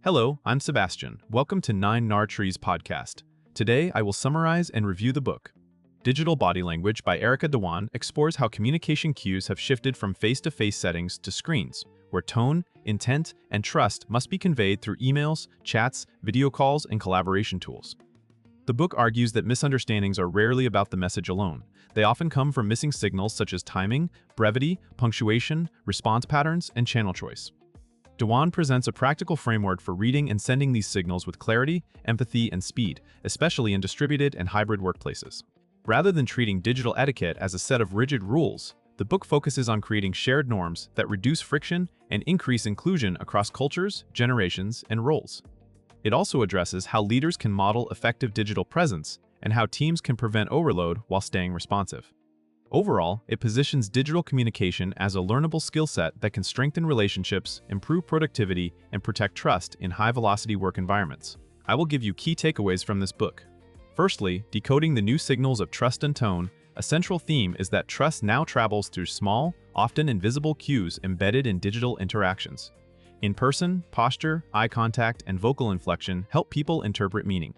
Hello, I'm Sebastian. Welcome to 9 Nar Trees podcast. Today, I will summarize and review the book. Digital Body Language by Dhawan explores how communication cues have shifted from face-to-face settings to screens, where tone, intent, and trust must be conveyed through emails, chats, video calls, and collaboration tools. The book argues that misunderstandings are rarely about the message alone. They often come from missing signals such as timing, brevity, punctuation, response patterns, and channel choice. Dhawan presents a practical framework for reading and sending these signals with clarity, empathy, and speed, especially in distributed and hybrid workplaces. Rather than treating digital etiquette as a set of rigid rules, the book focuses on creating shared norms that reduce friction and increase inclusion across cultures, generations, and roles. It also addresses how leaders can model effective digital presence and how teams can prevent overload while staying responsive. Overall, it positions digital communication as a learnable skill set that can strengthen relationships, improve productivity, and protect trust in high-velocity work environments. I will give you key takeaways from this book. Firstly, decoding the new signals of trust and tone. A central theme is that trust now travels through small, often invisible cues embedded in digital interactions. In person, posture, eye contact, and vocal inflection help people interpret meaning.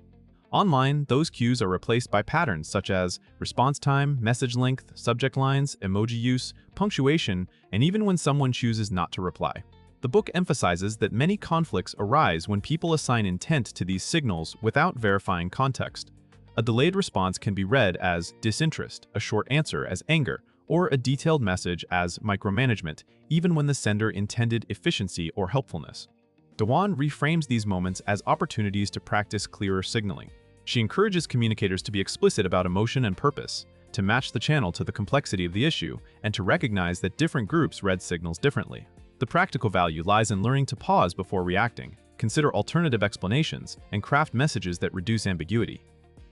Online, those cues are replaced by patterns such as response time, message length, subject lines, emoji use, punctuation, and even when someone chooses not to reply. The book emphasizes that many conflicts arise when people assign intent to these signals without verifying context. A delayed response can be read as disinterest, a short answer as anger, or a detailed message as micromanagement, even when the sender intended efficiency or helpfulness. Dhawan reframes these moments as opportunities to practice clearer signaling. She encourages communicators to be explicit about emotion and purpose, to match the channel to the complexity of the issue, and to recognize that different groups read signals differently. The practical value lies in learning to pause before reacting, consider alternative explanations, and craft messages that reduce ambiguity.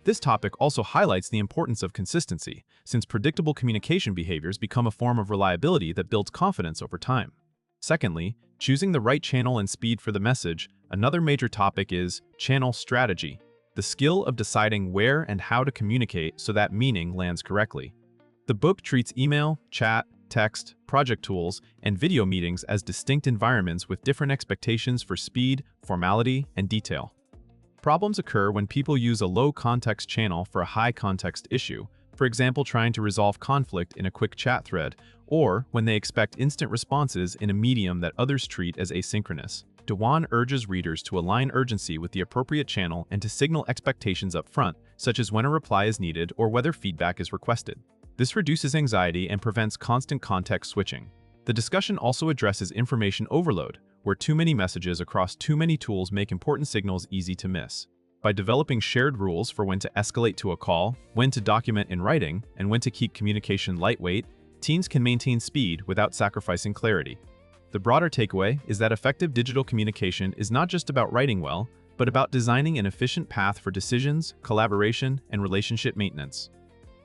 This topic also highlights the importance of consistency, since predictable communication behaviors become a form of reliability that builds confidence over time. Secondly, choosing the right channel and speed for the message. Another major topic is channel strategy, the skill of deciding where and how to communicate so that meaning lands correctly. The book treats email, chat, text, project tools, and video meetings as distinct environments with different expectations for speed, formality, and detail. Problems occur when people use a low-context channel for a high-context issue, for example trying to resolve conflict in a quick chat thread, or when they expect instant responses in a medium that others treat as asynchronous. Dhawan urges readers to align urgency with the appropriate channel and to signal expectations up front, such as when a reply is needed or whether feedback is requested. This reduces anxiety and prevents constant context switching. The discussion also addresses information overload, where too many messages across too many tools make important signals easy to miss. By developing shared rules for when to escalate to a call, when to document in writing, and when to keep communication lightweight, teams can maintain speed without sacrificing clarity. The broader takeaway is that effective digital communication is not just about writing well, but about designing an efficient path for decisions, collaboration, and relationship maintenance.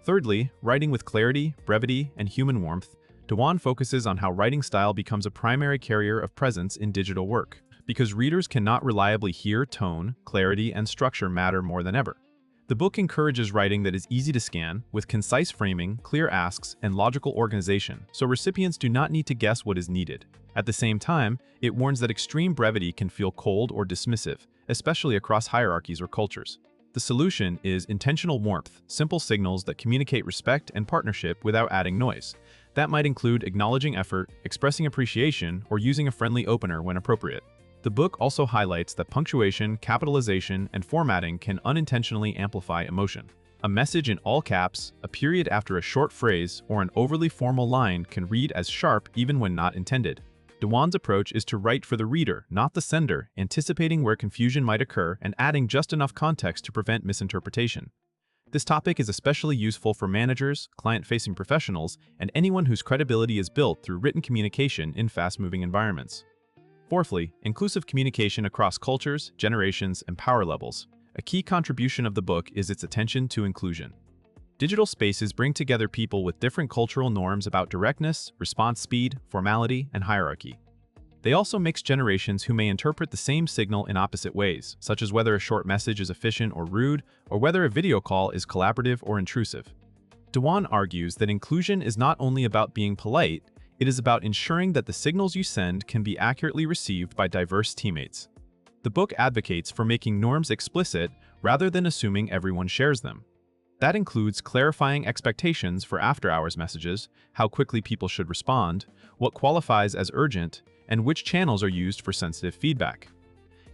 Thirdly, writing with clarity, brevity, and human warmth. Dhawan focuses on how writing style becomes a primary carrier of presence in digital work, because readers cannot reliably hear tone, clarity, and structure matter more than ever. The book encourages writing that is easy to scan, with concise framing, clear asks, and logical organization, so recipients do not need to guess what is needed. At the same time, it warns that extreme brevity can feel cold or dismissive, especially across hierarchies or cultures. The solution is intentional warmth, simple signals that communicate respect and partnership without adding noise. That might include acknowledging effort, expressing appreciation, or using a friendly opener when appropriate. The book also highlights that punctuation, capitalization, and formatting can unintentionally amplify emotion. A message in all caps, a period after a short phrase, or an overly formal line can read as sharp even when not intended. Dhawan's approach is to write for the reader, not the sender, anticipating where confusion might occur and adding just enough context to prevent misinterpretation. This topic is especially useful for managers, client-facing professionals, and anyone whose credibility is built through written communication in fast-moving environments. Fourthly, inclusive communication across cultures, generations, and power levels. A key contribution of the book is its attention to inclusion. Digital spaces bring together people with different cultural norms about directness, response speed, formality, and hierarchy. They also mix generations who may interpret the same signal in opposite ways, such as whether a short message is efficient or rude, or whether a video call is collaborative or intrusive. Dhawan argues that inclusion is not only about being polite, it is about ensuring that the signals you send can be accurately received by diverse teammates. The book advocates for making norms explicit rather than assuming everyone shares them. That includes clarifying expectations for after-hours messages, how quickly people should respond, what qualifies as urgent, and which channels are used for sensitive feedback.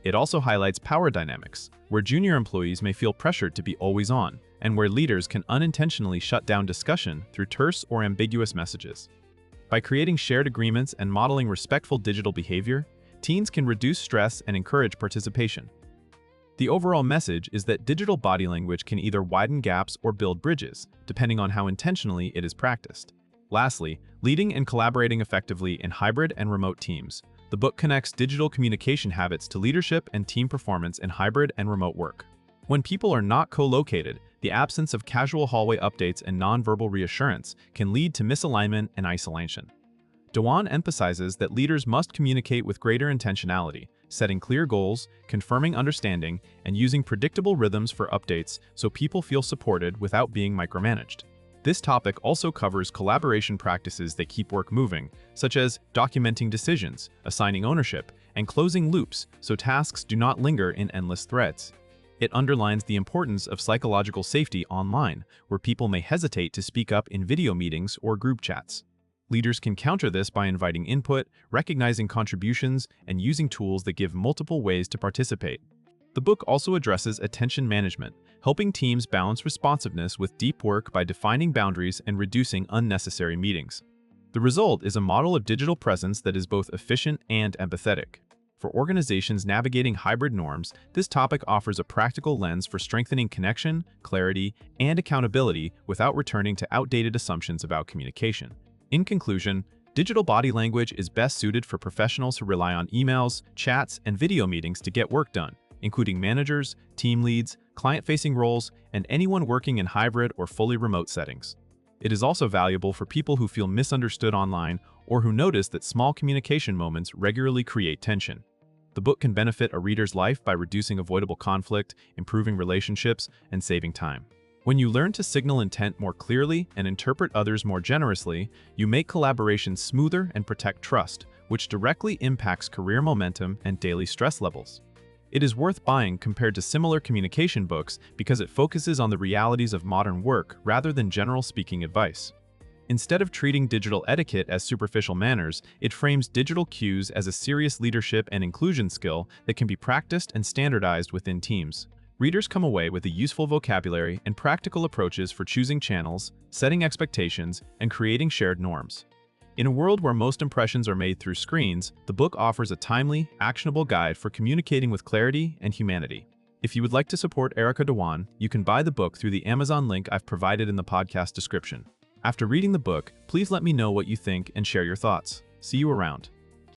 It also highlights power dynamics, where junior employees may feel pressured to be always on, and where leaders can unintentionally shut down discussion through terse or ambiguous messages. By creating shared agreements and modeling respectful digital behavior, teams can reduce stress and encourage participation. The overall message is that digital body language can either widen gaps or build bridges, depending on how intentionally it is practiced. Lastly, leading and collaborating effectively in hybrid and remote teams. The book connects digital communication habits to leadership and team performance in hybrid and remote work. When people are not co-located, the absence of casual hallway updates and nonverbal reassurance can lead to misalignment and isolation. Dhawan emphasizes that leaders must communicate with greater intentionality, setting clear goals, confirming understanding, and using predictable rhythms for updates so people feel supported without being micromanaged. This topic also covers collaboration practices that keep work moving, such as documenting decisions, assigning ownership, and closing loops so tasks do not linger in endless threads. It underlines the importance of psychological safety online, where people may hesitate to speak up in video meetings or group chats. Leaders can counter this by inviting input, recognizing contributions, and using tools that give multiple ways to participate. The book also addresses attention management, helping teams balance responsiveness with deep work by defining boundaries and reducing unnecessary meetings. The result is a model of digital presence that is both efficient and empathetic. For organizations navigating hybrid norms, this topic offers a practical lens for strengthening connection, clarity, and accountability without returning to outdated assumptions about communication. In conclusion, digital body language is best suited for professionals who rely on emails, chats, and video meetings to get work done, including managers, team leads, client-facing roles, and anyone working in hybrid or fully remote settings. It is also valuable for people who feel misunderstood online or who notice that small communication moments regularly create tension. The book can benefit a reader's life by reducing avoidable conflict, improving relationships, and saving time. When you learn to signal intent more clearly and interpret others more generously, you make collaboration smoother and protect trust, which directly impacts career momentum and daily stress levels. It is worth buying compared to similar communication books because it focuses on the realities of modern work rather than general speaking advice. Instead of treating digital etiquette as superficial manners, it frames digital cues as a serious leadership and inclusion skill that can be practiced and standardized within teams. Readers come away with a useful vocabulary and practical approaches for choosing channels, setting expectations, and creating shared norms. In a world where most impressions are made through screens, the book offers a timely, actionable guide for communicating with clarity and humanity. If you would like to support Erika Dhawan, you can buy the book through the Amazon link I've provided in the podcast description. After reading the book, please let me know what you think and share your thoughts. See you around.